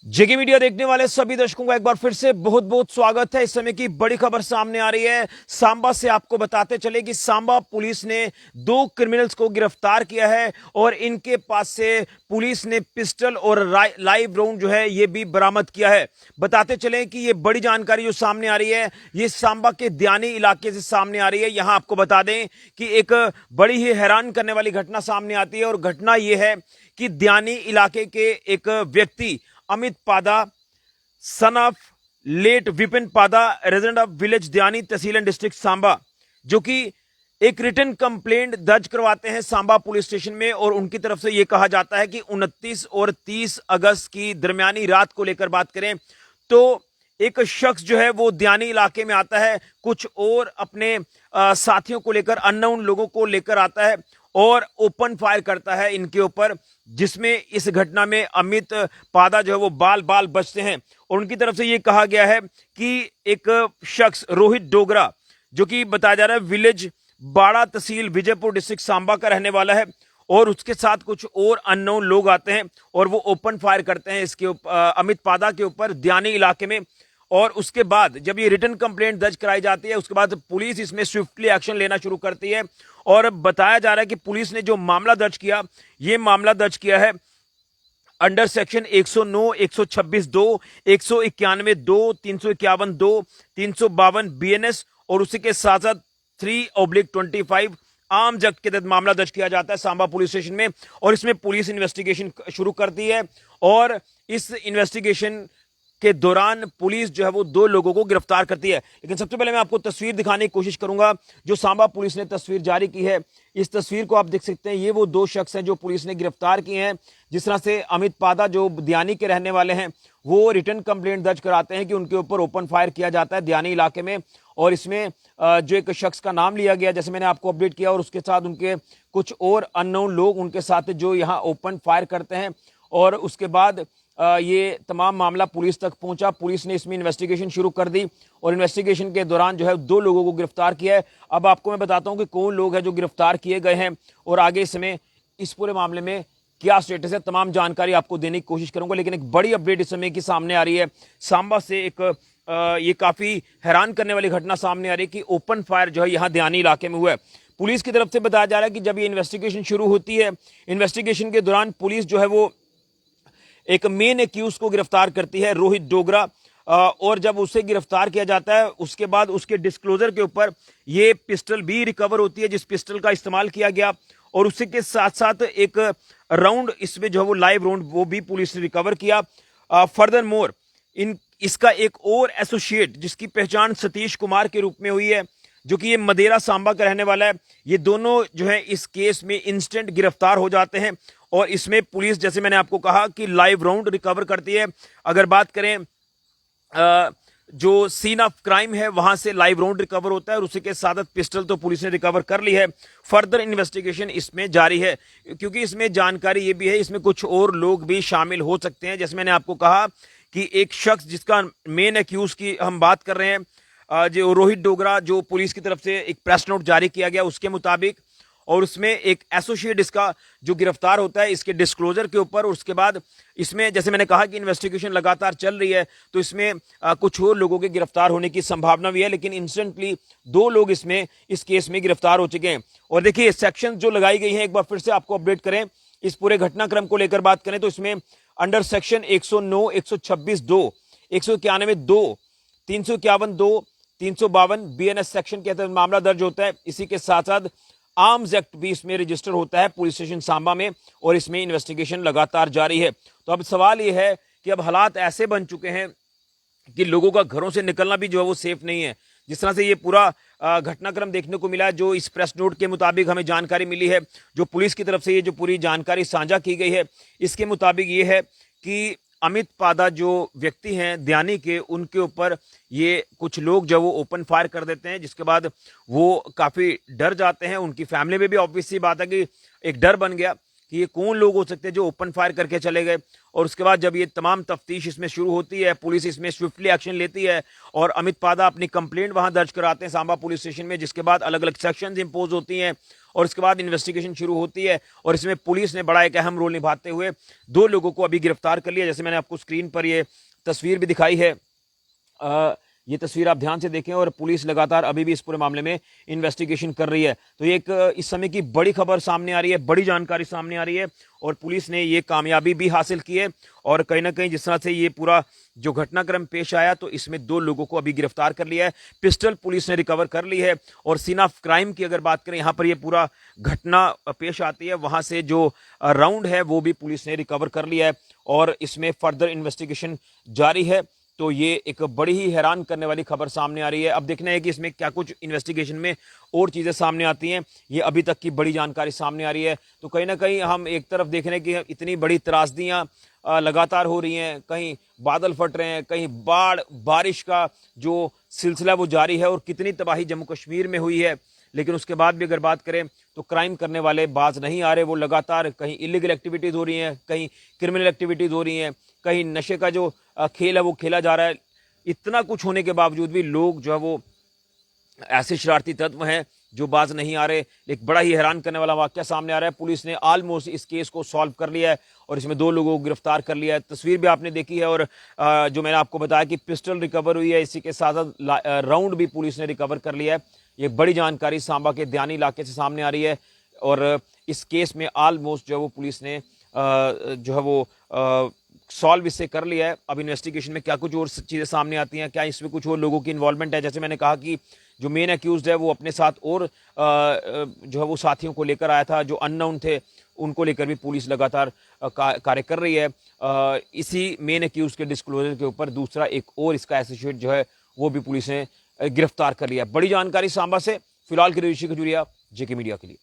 जेके media देखने वाले सभी दर्शकों का एक बार फिर से बहुत बहुत स्वागत है। इस समय की बड़ी खबर सामने आ रही है सांबा से। आपको बताते चले कि सांबा पुलिस ने 2 क्रिमिनल्स को गिरफ्तार किया है और इनके पास से पुलिस ने पिस्टल और लाइव राउंड जो है ये भी बरामद किया है। बताते चले कि ये बड़ी जानकारी जो सामने आ रही है ये सांबा के द्यानी इलाके से सामने आ रही है। यहां आपको बता दें कि एक बड़ी ही हैरान करने वाली घटना सामने आती है और घटना यह है कि द्यानी इलाके के एक व्यक्ति अमित पादा son of late Vipin Padha resident of village Dyani तहसील एंड डिस्ट्रिक्ट सांबा, जो कि एक रिटन कंप्लेंट दर्ज करवाते हैं सांबा पुलिस स्टेशन में। और उनकी तरफ से यह कहा जाता है कि 29 और 30 अगस्त की दरमियानी रात को लेकर बात करें तो एक शख्स जो है वो द्यानी इलाके में आता है, कुछ और अपने साथियों को लेकर, अननोन लोगों को लेकर आता है और ओपन फायर करता है इनके ऊपर, जिसमें इस घटना में अमित पादा जो है वो बाल बाल बचते हैं। और उनकी तरफ से ये कहा गया है कि एक शख्स रोहित डोगरा, जो कि बताया जा रहा है विलेज बाड़ा तहसील विजयपुर डिस्ट्रिक्ट सांबा का रहने वाला है, और उसके साथ कुछ और अननोन लोग आते हैं और वो ओपन फायर करते हैं इसके अमित पादा के ऊपर द्यानी इलाके में। और उसके बाद जब ये रिटन कंप्लेंट दर्ज कराई जाती है उसके बाद पुलिस इसमें स्विफ्टली एक्शन लेना शुरू करती है। और बताया जा रहा है कि पुलिस ने जो मामला दर्ज किया, ये मामला दर्ज किया है अंडर सेक्शन 109, 126 2, 191 2, 351 2, 352 बीएनएस और उसी के साथ साथ 3/25 आर्म्स एक्ट के तहत मामला दर्ज किया जाता है सांबा पुलिस स्टेशन में। और इसमें पुलिस इन्वेस्टिगेशन शुरू करती है और इस इन्वेस्टिगेशन के दौरान पुलिस जो है वो 2 लोगों को गिरफ्तार करती है। लेकिन सबसे पहले मैं आपको तस्वीर दिखाने की कोशिश करूंगा जो सांबा पुलिस ने तस्वीर जारी की है। इस तस्वीर को आप देख सकते हैं, ये वो 2 शख्स हैं जो पुलिस ने गिरफ्तार किए हैं। जिस तरह से अमित पादा जो द्यानी के रहने वाले हैं वो रिटर्न कंप्लेंट दर्ज कराते हैं कि उनके ऊपर ओपन फायर किया जाता है द्यानी इलाके में। और इसमें जो एक शख्स का नाम लिया गया, जैसे मैंने आपको अपडेट किया, और उसके साथ उनके कुछ और अननोन लोग उनके साथ जो यहाँ ओपन फायर करते हैं। और उसके बाद ये तमाम मामला पुलिस तक पहुंचा। पुलिस ने इसमें इन्वेस्टिगेशन शुरू कर दी और इन्वेस्टिगेशन के दौरान जो है 2 लोगों को गिरफ्तार किया है। अब आपको मैं बताता हूं कि कौन लोग हैं जो गिरफ्तार किए गए हैं और आगे इसमें इस पूरे मामले में क्या स्टेटस है, तमाम जानकारी आपको देने की कोशिश करूंगा। लेकिन एक बड़ी अपडेट इस समय की सामने आ रही है सांबा से। एक ये काफी हैरान करने वाली घटना सामने आ रही है कि ओपन फायर जो है यहाँ द्यानी इलाके में हुआ है। पुलिस की तरफ से बताया जा रहा है कि जब ये इन्वेस्टिगेशन शुरू होती है, इन्वेस्टिगेशन के दौरान पुलिस जो है वो एक मेन एक्यूज को गिरफ्तार करती है, रोहित डोगरा। और जब उसे गिरफ्तार किया जाता है उसके बाद उसके डिस्क्लोजर के ऊपर ये पिस्टल भी रिकवर होती है जिस पिस्टल का इस्तेमाल किया गया। और उसी के साथ साथ एक राउंड इसमें जो है वो लाइव राउंड वो भी पुलिस ने रिकवर किया। फर्दर मोर इसका एक और एसोसिएट जिसकी पहचान सतीश कुमार के रूप में हुई है, जो कि ये मदेरा सांबा का रहने वाला है, ये दोनों जो है इस केस में इंस्टेंट गिरफ्तार हो जाते हैं। और इसमें पुलिस, जैसे मैंने आपको कहा, कि लाइव राउंड रिकवर करती है। अगर बात करें जो सीन ऑफ क्राइम है वहां से लाइव राउंड रिकवर होता है और उसी के साथ पिस्टल तो पुलिस ने रिकवर कर ली है। फर्दर इन्वेस्टिगेशन इसमें जारी है क्योंकि इसमें जानकारी ये भी है इसमें कुछ और लोग भी शामिल हो सकते हैं। जैसे मैंने आपको कहा कि एक शख्स जिसका मेन एक्यूज की हम बात कर रहे हैं, जो रोहित डोगरा, जो पुलिस की तरफ से एक प्रेस नोट जारी किया गया उसके मुताबिक, और उसमें एक एसोसिएट इसका जो गिरफ्तार होता है इसके डिस्क्लोजर के ऊपर। और उसके बाद इसमें जैसे मैंने कहा कि इन्वेस्टिगेशन लगातार चल रही है तो इसमें कुछ और लोगों के गिरफ्तार होने की संभावना भी है। लेकिन इंस्टेंटली 2 लोग इसमें इस केस में गिरफ्तार हो चुके हैं। और देखिए सेक्शन जो लगाई गई है एक बार फिर से आपको अपडेट करें, इस पूरे घटनाक्रम को लेकर बात करें तो इसमें अंडर सेक्शन 109, 126 2, 191 2, 351 2, 352 बीएनएस सेक्शन के तहत मामला दर्ज होता है। इसी के साथ साथ आर्म्स एक्ट भी इसमें रजिस्टर होता है पुलिस स्टेशन सांबा में और इसमें इन्वेस्टिगेशन लगातार जारी है। तो अब सवाल यह है कि अब हालात ऐसे बन चुके हैं कि लोगों का घरों से निकलना भी जो है वो सेफ नहीं है। जिस तरह से ये पूरा घटनाक्रम देखने को मिला है, जो इस प्रेस नोट के मुताबिक हमें जानकारी मिली है, जो पुलिस की तरफ से ये जो पूरी जानकारी साझा की गई है, इसके मुताबिक ये है कि अमित पादा जो व्यक्ति हैं द्यानी के, उनके ऊपर ये कुछ लोग जो वो ओपन फायर कर देते हैं, जिसके बाद वो काफ़ी डर जाते हैं। उनकी फैमिली में भी ऑब्वियस सी बात है कि एक डर बन गया कि ये कौन लोग हो सकते हैं जो ओपन फायर करके चले गए। और उसके बाद जब ये तमाम तफ्तीश इसमें शुरू होती है, पुलिस इसमें स्विफ्टली एक्शन लेती है और अमित पादा अपनी कंप्लेंट वहां दर्ज कराते हैं सांबा पुलिस स्टेशन में, जिसके बाद अलग अलग सेक्शंस इंपोज होती हैं और उसके बाद इन्वेस्टिगेशन शुरू होती है। और इसमें पुलिस ने बड़ा एक अहम रोल निभाते हुए 2 लोगों को अभी गिरफ्तार कर लिया। जैसे मैंने आपको स्क्रीन पर ये तस्वीर भी दिखाई है, ये तस्वीर आप ध्यान से देखें, और पुलिस लगातार अभी भी इस पूरे मामले में इन्वेस्टिगेशन कर रही है। तो ये एक इस समय की बड़ी खबर सामने आ रही है, बड़ी जानकारी सामने आ रही है और पुलिस ने ये कामयाबी भी हासिल की है। और कहीं ना कहीं जिस तरह से ये पूरा जो घटनाक्रम पेश आया, तो इसमें 2 लोगों को अभी गिरफ्तार कर लिया है, पिस्टल पुलिस ने रिकवर कर ली है। और सीन ऑफ क्राइम की अगर बात करें, यहाँ पर ये पूरा घटना पेश आती है, वहां से जो राउंड है वो भी पुलिस ने रिकवर कर लिया है और इसमें फर्दर इन्वेस्टिगेशन जारी है। तो ये एक बड़ी ही हैरान करने वाली खबर सामने आ रही है। अब देखना है कि इसमें क्या कुछ इन्वेस्टिगेशन में और चीज़ें सामने आती हैं। ये अभी तक की बड़ी जानकारी सामने आ रही है। तो कहीं ना कहीं हम एक तरफ देख रहे हैं कि इतनी बड़ी त्रासदियां लगातार हो रही हैं, कहीं बादल फट रहे हैं, कहीं बाढ़ बारिश का जो सिलसिला वो जारी है और कितनी तबाही जम्मू कश्मीर में हुई है। लेकिन उसके बाद भी अगर बात करें तो क्राइम करने वाले बाज नहीं आ रहे, वो लगातार कहीं इलीगल एक्टिविटीज़ हो रही हैं, कहीं क्रिमिनल एक्टिविटीज़ हो रही हैं, कहीं नशे का जो खेल है वो खेला जा रहा है। इतना कुछ होने के बावजूद भी लोग जो है वो ऐसे शरारती तत्व हैं जो बाज नहीं आ रहे। एक बड़ा ही हैरान करने वाला वाकया सामने आ रहा है। पुलिस ने ऑलमोस्ट इस केस को सॉल्व कर लिया है और इसमें 2 लोगों को गिरफ्तार कर लिया है। तस्वीर भी आपने देखी है और जो मैंने आपको बताया कि पिस्टल रिकवर हुई है, इसी के साथ साथ राउंड भी पुलिस ने रिकवर कर लिया है। ये बड़ी जानकारी सांबा के दयानी इलाके से सामने आ रही है और इस केस में ऑलमोस्ट जो है वो पुलिस ने जो है वो सॉल्व इससे कर लिया है। अब इन्वेस्टिगेशन में क्या कुछ और चीज़ें सामने आती हैं, क्या इसमें कुछ और लोगों की इन्वॉल्वमेंट है। जैसे मैंने कहा कि जो मेन एक्यूज्ड है वो अपने साथ और जो है वो साथियों को लेकर आया था, जो अननोन थे उनको लेकर भी पुलिस लगातार कार्य कर रही है। इसी मेन एक्यूज के डिस्क्लोजर के ऊपर दूसरा एक और इसका एसोसिएट जो है वो भी पुलिस ने गिरफ्तार कर लिया। बड़ी जानकारी सांबा से। फिलहाल के लिए ऋषि खजूरिया, जेके मीडिया के लिए।